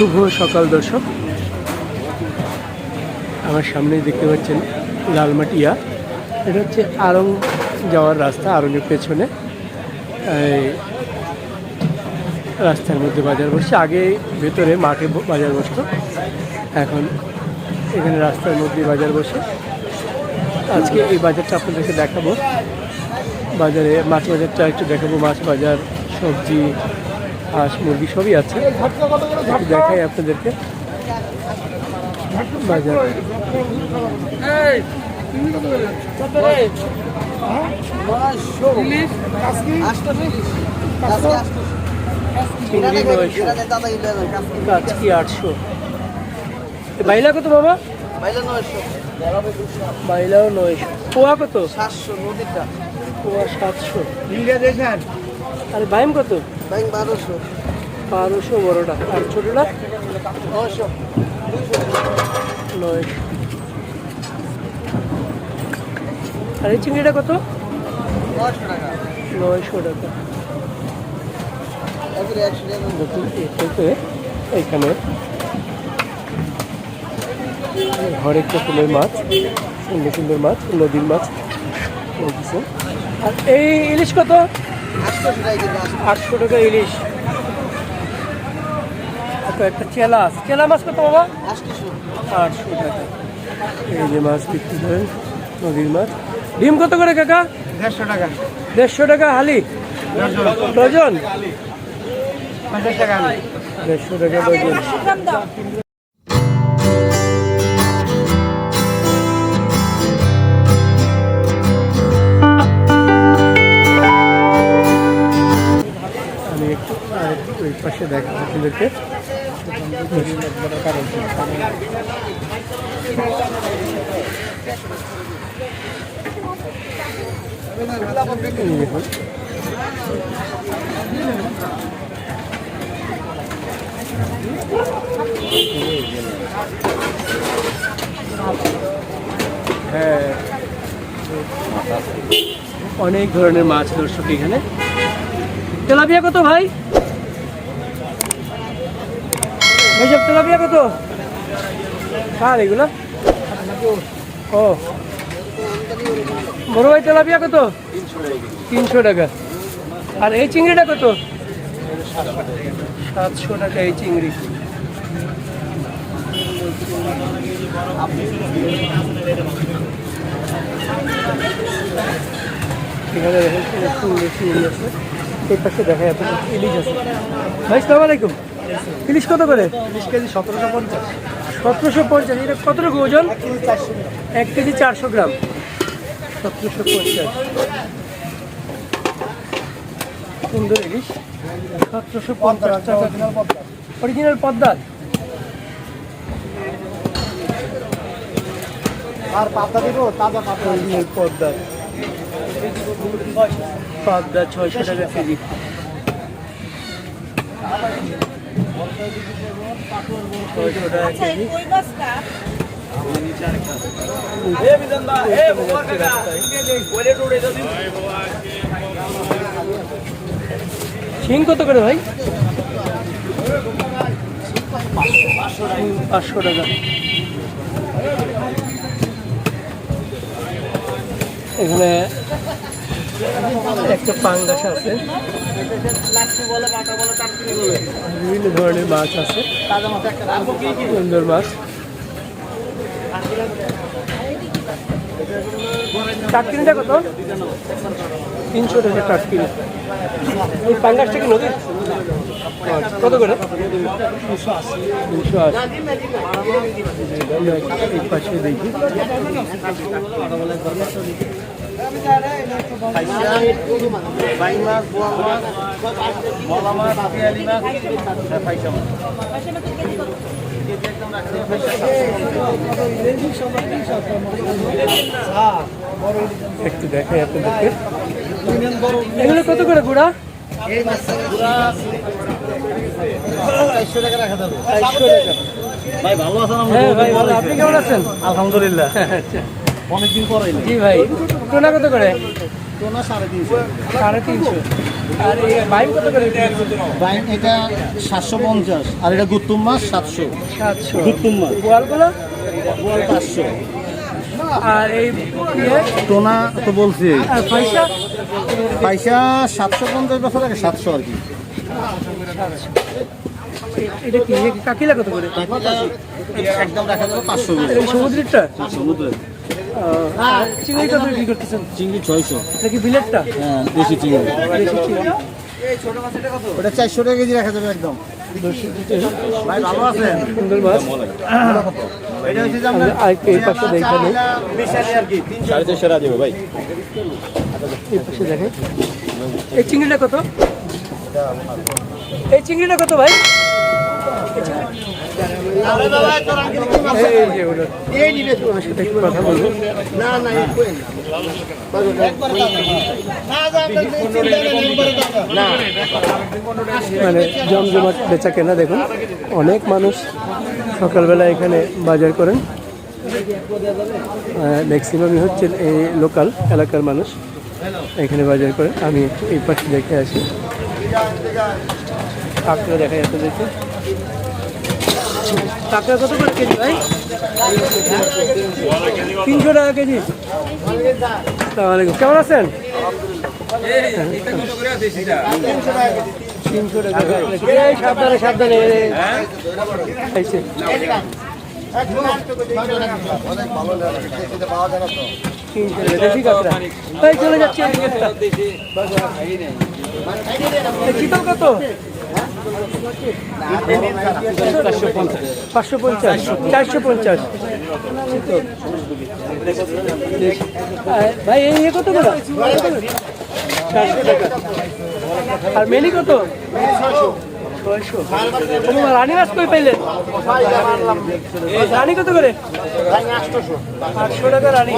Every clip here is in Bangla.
শুভ সকাল দর্শক, আমার সামনেই দেখতে পাচ্ছেন লালমাটিয়া। এটা হচ্ছে আড়ং যাওয়ার রাস্তা, আড়ংয়ের পেছনে এই রাস্তার মধ্যে বাজার বসছে। আগে ভেতরে মাঠে বাজার বসতো, এখন এখানে রাস্তার মধ্যে বাজার বসে। আজকে এই বাজারটা আপনাদেরকে দেখাবো। বাজারে মাছ বাজারটা একটু দেখাবো, মাছ বাজার, সবজি, হাঁস মুরগি সবই আছে, দেখাই আপনাদেরকে বাজার। চিংড়ি 800, বাইলা কত বাবা? বাইলাও 900, পোয়া কত? 700 নদীটা, পোয়া 700। আরে বাইম কত? বাইং 1200 বড়টা, আর ছোটটা 900 900। আর এই চিংড়িটা কত? 900 টাকা। 900 টাকা। দেখুন এইখানে হরেক রকমের মাছ, সুন্দর সুন্দর মাছ, নদীর মাছ বলতেছে। আর এই ইলিশ কত? 800 টাকা ইলিশ। একটা চেলা মাছ কত বাবা? 800 টাকা। এই যে মাছ বিক্রি করেন, নদীর মাছ। ডিম কত করে কাকা? 150 টাকা। 150 টাকা হালি, ডজন 50 টাকা। 150 টাকা ডজন। আমি একটু ওই পাশে দেখাবো আপনাদেরকে। দেখুন হ্যাঁ, অনেক ধরনের মাছ দর্শক এখানে। তেলাপিয়া কত ভাই? ভাইসব তেলাপিয়া কত? কার এগুলো? ও বড় ভাই, তেলাপিয়া কত? 300 টাকা। আর এই চিংড়িটা কত? 700 টাকা এই চিংড়ি। এখানে দেখেন সুন্দর চিংড়ি আছে। এই পাশে দেখা যাচ্ছে ইলিশ আছে। ভাই সালাম আলাইকুম, ইলিশ কত করে? 20 কেজি 1750। 1750। এটা কতটুকু ওজন? 1 কেজি 400 গ্রাম। 1750 সুন্দর ইলিশ। 1750 টাকা অরিজিনাল পদ্মার। আর পাতা দিব, তাজা পাতা। অরিজিনাল পদ্মার পাবদা 600 টাকা কেজি। শিং কত করে ভাই? 500 টাকা। এখানে একটা পাঙ্গাস আছে, বিভিন্ন ধরনের মাছ আছে, সুন্দর মাছ। টাটকিনিটা কত? 300 টাকা টাটকিনি। এই পাঙ্গাসটা কি নদীর? কত করে? 280। এই পাশে দেখি বাইং মাছ, বোয়া মাছ, মলা মাছ, পিয়ালি মাছ, পাইসা মাছ। একটু দেখাই আপনাদেরকে। এগুলো কত করে গুড়া? এই মাছ পুরা 400 টাকা রাখা যাবে। 400 টাকা। ভাই ভালো আছেন? হ্যাঁ ভাই ভালো। আপনি কেমন আছেন? আলহামদুলিল্লাহ। আচ্ছা, অনেকদিন পরে। জি ভাই। টোনা কত করে? টোনা 350। 350। আর এই বাইম কত করে বিক্রি করতেছেন? বাইন এটা 750 আর এটা গুত্তুম মাছ 700। 700। গুত্তুম মাছ গোয়ালগুলো? বল 500। আর এই ইয়ে টোনা তো বলছি আর পয়সা? পয়সা 750 বছর আগে 700 আর কি। এটা কি কাকিলা কত করে? একদম রাখা যাবে 500 করে। এই সমুদ্রেরটা? সমুদ্রে আর চিংড়ি কত বিক্রি করতেছেন? চিংড়ি 600। এটা কি বিলেটটা? হ্যাঁ দেশি চিংড়ি। দেশি চিংড়ি। ওটা 400 টাকা কেজি রাখা যাবে একদম। ভাই ভালো আছেন? সুন্দর মাছ। এটা হচ্ছে যে আমরা আর এই পাশে দেখে নেই, মিশালি আর কি 450 টাকা দেব ভাই। এই পাশে দেখেন। এই চিংড়িটা কত? এই চিংড়িটা কত ভাই? এই যে ওটা ওনার সাথে একটু কথা বলবো। না না এই কই না মানে জমজমাট বেচা কেনা দেখুন, অনেক মানুষ সকালবেলা এখানে বাজার করেন। ম্যাক্সিমামই হচ্ছে এই লোকাল এলাকার মানুষ এখানে বাজার করেন। আমি একটু এই পাশে দেখে আসি, কাঁকড়া দেখা যাচ্ছে দেখে। কাঁকড়া কত করে কেজি ভাই? 300 টাকা কেজি। আসসালামু আলাইকুম, কেমন আছেন? 300 টাকা। এই সাবধানে সাবধানে খাইছে। দেশি কাঁকড়া এই চলে যাচ্ছে। চিতল কত? 550, 450। ভাই এই কত করে? 400 টাকা। আর মেনি কত? 600। রানী মাছ কই পাইলেন? রানী কত করে? 800 টাকা রানী।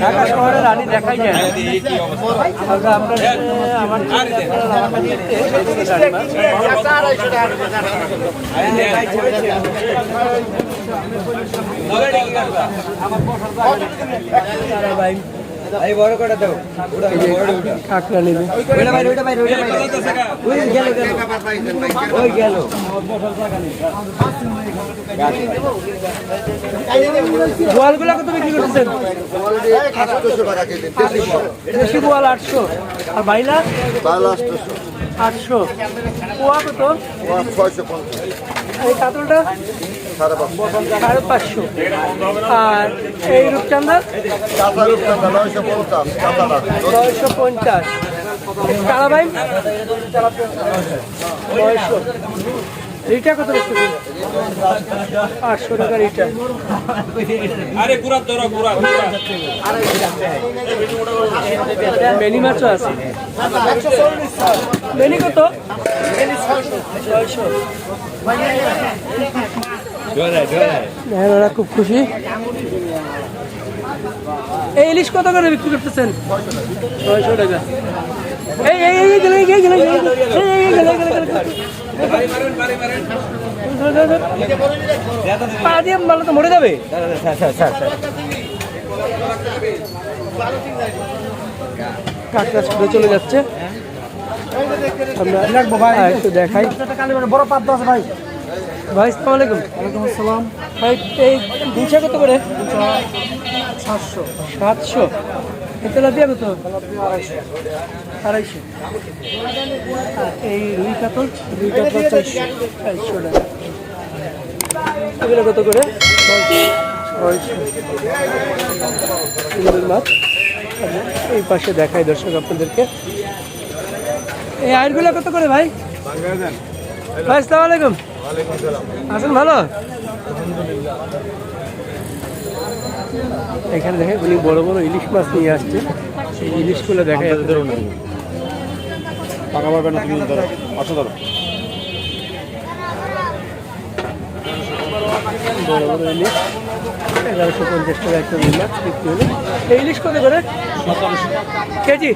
ঢাকা শহরে রানী দেখাই যায় না। আপনার আমার কাঁকড়া নেবে। গোয়ালগুলা কত বিক্রি করতেছেন? দেশি গোয়াল 800 আর বাইলা 800। পোয়া কত? এই কাতলটা 550। আর এই রূপচান্দা 950। কালাবাই 900। রিটা কত বেচতেছেন? 800 টাকা রিটা। মেনি মাছও আছে। মেনি কত? 600। ওরা খুব খুশি। এই ইলিশ কত করে বিক্রি করতেছেন? 600 টাকা। এই এই এই গেলে গেলে গেলে পা দিয়ে মারলে তো মরে যাবে। কাঁকড়া ছুটে চলে যাচ্ছে। আমরা একটু দেখাই। বড় পাত আছে ভাই। ভাই আসসালামু আলাইকুম। ওয়ালাইকুম আসসালাম। ভাই এই দুইশো কত করে? 700। 700। তেলাপিয়া কত? 250। আর এই রুই কাতল? রুই কাতল 400 টাকা। এগুলো কত করে? 600। সুন্দর মাছ। এই পাশে দেখাই দর্শক আপনাদেরকে। এই আয়েরগুলো কত করে ভাই? ভাই আসসালামু আলাইকুম। আছেন ভালো? এখানে দেখেন উনি বড় বড় ইলিশ মাছ নিয়ে আসছে। সেই ইলিশগুলো দেখা যাচ্ছে। টাকা পাবে না তুমি ধরো। আচ্ছা ধরো। বড় বড় ইলিশ 1150 টাকা একটা রুই মাছ বিক্রি হলো। এই ইলিশ কত করে কেজি?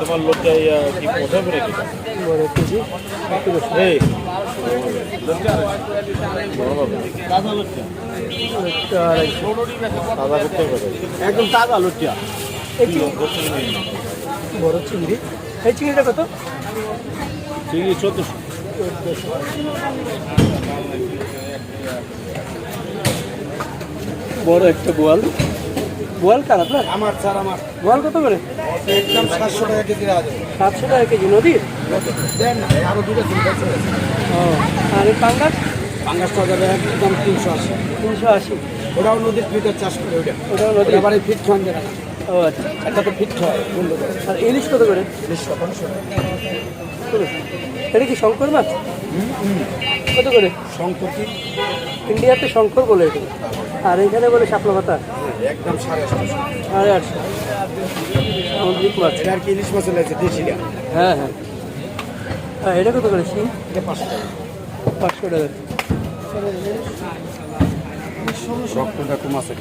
তোমার লোকটা কি কোথায় করে কি বড় কেজি এই আড়াইশো। একদম তাজা লুটিয়া। এই চিংড়ি বড় চিংড়ি। এই চিংড়িটা কত? চিংড়ি 1400। বড় একটা বোয়াল। বোয়াল কার আপনার? আমার স্যার আমার বোয়াল কত করে? একদম 700 টাকা কেজি দেওয়া যাবে। 700 টাকা কেজি নদীর? দেন না, আরো দুটো তিনটা আছে। ও, আর এই পাঙ্গাস? পাঙ্গাসটা যাবে একদম 380। 380। ওটাও নদীর ফিটের চাষ করে ওটা। ওটাও নদীর? আবার এই ফিট খান যায় না। ও আচ্ছা। একটা তো ফিট হয় বললো। আর ইলিশ কত করে? 500। এটা কি শঙ্কর মাছ? কত করে? সংকটি ইন্ডিয়াতে শঙ্কর বলে এটা, আর এখানে বলে শাপলা পাতা। একদম 850। 850 সামুদ্রিক মাছ। এটা আর কি ইলিশ মাছ লাগছে দেশিটা। হ্যাঁ হ্যাঁ। আর এটা কত করে শিং? এটা 500 টাকা। 500 টাকা। রক্তটা কম আছে।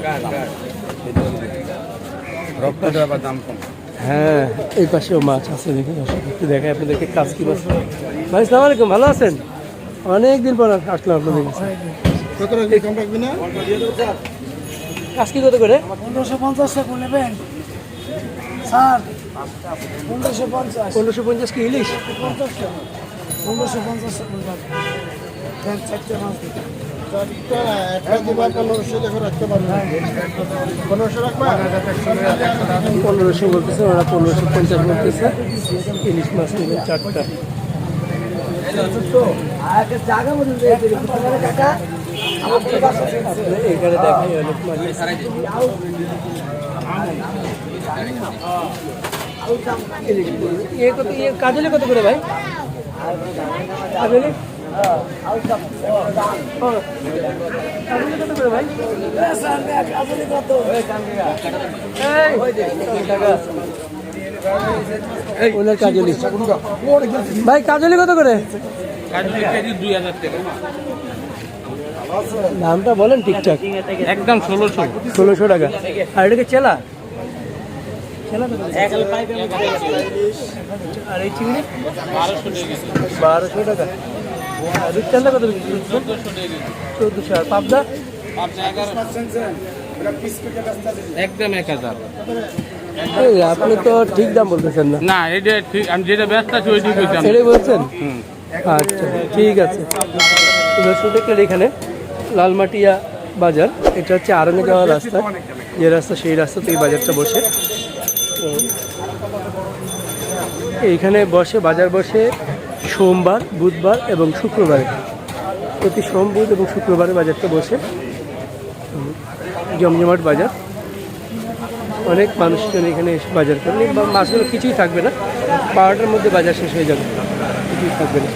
রক্তটা আবার দাম কম। হ্যাঁ, এই পাশেও মাছ আছে, দেখে দর্শক একটু দেখায় আপনাদেরকে। কাজকি মাছ। ভাই আসসালামু আলাইকুম, ভালো আছেন? অনেক দিন পর আসলাম আপনাদের কাছে। কত রাখবি কম রাখবি না? কাজকি কত করে? 1550 টাকা নেবেন স্যার? 1550 1550 কি ইলিশ? 1550 টাকা দেন, চারটে মাছ দিন। একটা দিবার 1500 দেখো রাখতে পারবে। 1500 রাখবা? 1500 বলতেছে, ওরা 1550 বলতেছে। ইলিশ মাছ নেবেন 4টা। জায়গা মধ্যে কাকা এখানে দেখাই অনেক মাছ। কাজলি কত করে ভাই? কাজলি কত করে ভাই? ওনার কাজলি ভাই, কাজলি কত করে? দামটা বলেন ঠিকঠাক। একদম 1600। 1600 টাকা। আর এটাকে চেলা? চেলা কত করে? আর এই চিংড়ি 1200 টাকা। আর রূপচাঁদা কত? 1400। আর পাবদা? একদম 1000। এই আপনি তো ঠিক দাম বলতেছেন না। না এটা ঠিক, আমি যেটা ব্যস্ত আছি ওইটাই বলছি। ছেড়ে বলছেন? আচ্ছা ঠিক আছে। দর্শক দেখলেন এখানে লালমাটিয়া বাজার। এটা হচ্ছে আরঙে যাওয়ার রাস্তা, যে রাস্তা সেই রাস্তা থেকে বাজারটা বসে। তো এইখানে বসে, বাজার বসে সোমবার, বুধবার এবং শুক্রবারে। প্রতি সোম, বুধ এবং শুক্রবারে বাজারটা বসে। জমজমাট বাজার, অনেক মানুষজন এখানে এসে বাজার করেন। বা মাছগুলো কিছুই থাকবে না, 12টার মধ্যে বাজার শেষ হয়ে যাবে, কিছুই থাকবে না।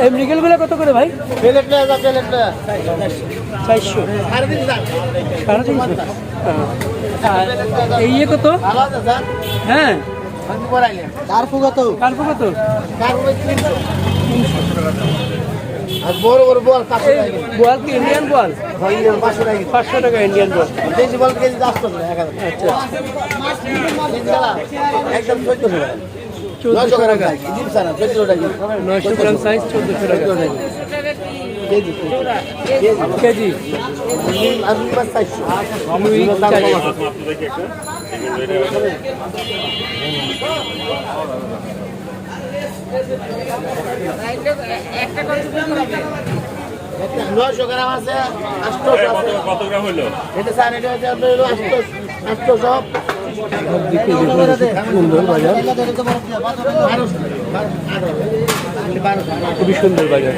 এই মৃগেলগুলো কত করে ভাই? 400। 350? এই ইয়ে কত? হ্যাঁ, কার্পু কত? কার্পু কত? আর বড় বড় বল 500 এই টাকা। বোয়াল কি ইন্ডিয়ান বোয়াল? 500 টাকা। 500 টাকা ইন্ডিয়ান বোয়াল। দেশি বল কেজি 10 টাকা। আচ্ছা, একদম 1400 টাকা। 1400 টাকা। জিপ সারা 1400 টাকা 900 গ্রাম সাইজ, 1400 টাকা কেজি। কেজি। আর রুই মাছ 400। রুই 400। একটা 900 গ্রাম আছে, 800 আছে। কত গ্রাম হলো? এটা স্যার এটা হচ্ছে আপনার 800 800 দিকে দেখুন সুন্দর বাজার, খুবই সুন্দর বাজার।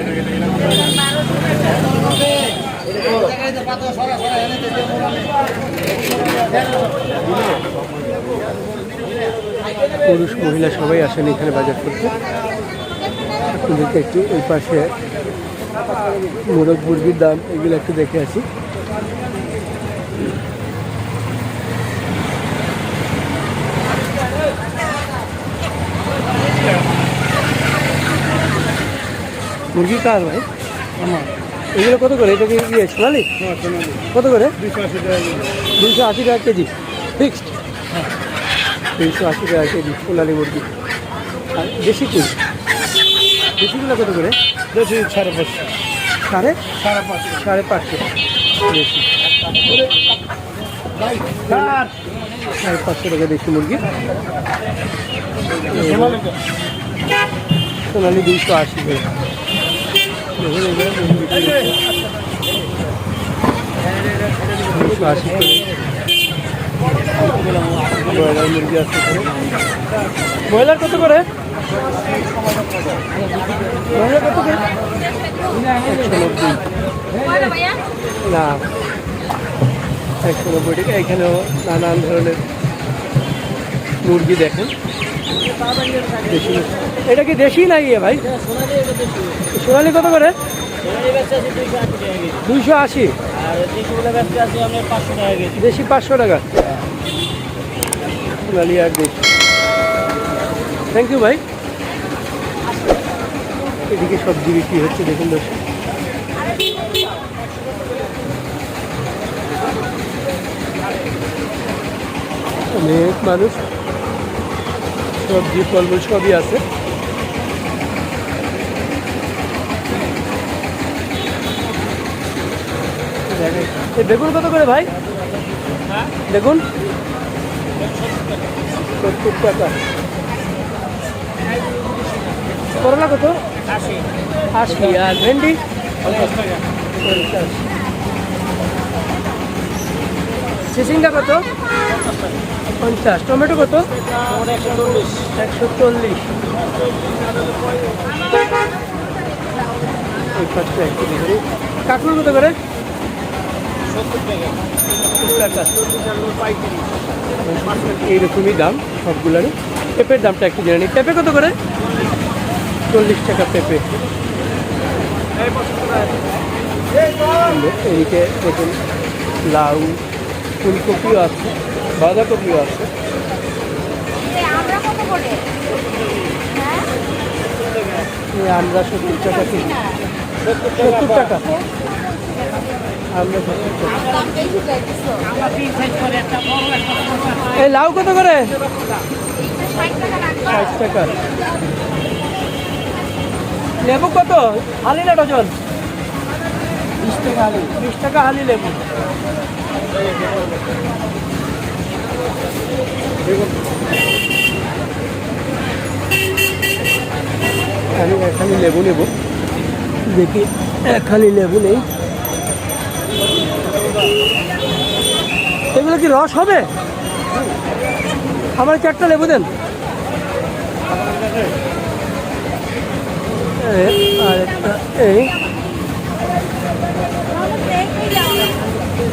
পুরুষ মহিলা সবাই আসেন এখানে বাজার করতে। আপনাদেরকে একটু ওই পাশে মোরগ মুরগির দাম এগুলো একটু দেখে আসি। মুরগি কার ভাই? এগুলো কত করে? এটা কি সোনালি? কত করে? 280 টাকা কেজি ফিক্সড। 280 টাকা কেজি সোনালি মুরগি। আর দেশি কুল, দেশিগুলো কত করে? 550। সাড়ে 550 দেশি। 500 টাকা দেশি মুরগি। সোনালি 280 করে। দেখুন এগুলো মুরগি বিক্রি হচ্ছে 280 করে। ব্রয়লার মুরগি আছে এখানে। ব্রয়লার কত করে? ব্রয়লার কত করে? 190 না 190 টাকা। এখানেও নানান ধরনের মুরগি দেখেন। দেশি এটা কি দেশি না ইয়ে ভাই? সোনালি কত করে? 280। দেশি 500 টাকা। সোনালি আর দেশি। থ্যাংক ইউ ভাই। এদিকে সবজি বিক্রি হচ্ছে দেখুন দর্শক। অনেক মানুষ, সবজি ফলমূল সবই আছে। এই বেগুন কত করে ভাই? বেগুন 70 টাকা। করলা কত? 80। আর ভেন্ডি 50। চিচিঙ্গা কত? 50। টমেটো কত? 140। এই পাঁচটা একটু দেখি। কাঁকড় কত করে? 70 টাকা। এইরকমই দাম সবগুলোরই। পেঁপের দামটা একটু জেনে নিই। পেঁপে কত করে? 40 টাকা পেঁপে। এদিকে দেখুন লাউ, ফুলকপিও আছে, বাঁধাকপিও আছে। আমরা 70 টাকা কেজি। 70 টাকা আমরা 70 টাকা। এই লাউ কত করে? 60 টাকা। লেবু কত? হালি না ডজন? 20 টাকা হালি। 20 টাকা হালি লেবু। আমি এখানে লেবু নেব, দেখি এখানে লেবু নেই। এগুলো কি রস হবে? আমার 4টা লেবু দেন। আর একটা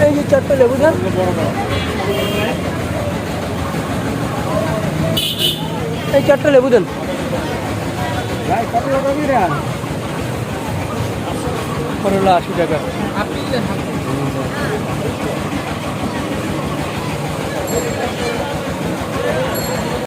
এই যে 4টা লেবু দেন। এই 4টা লেবু দেন। করলা 80 টাকা।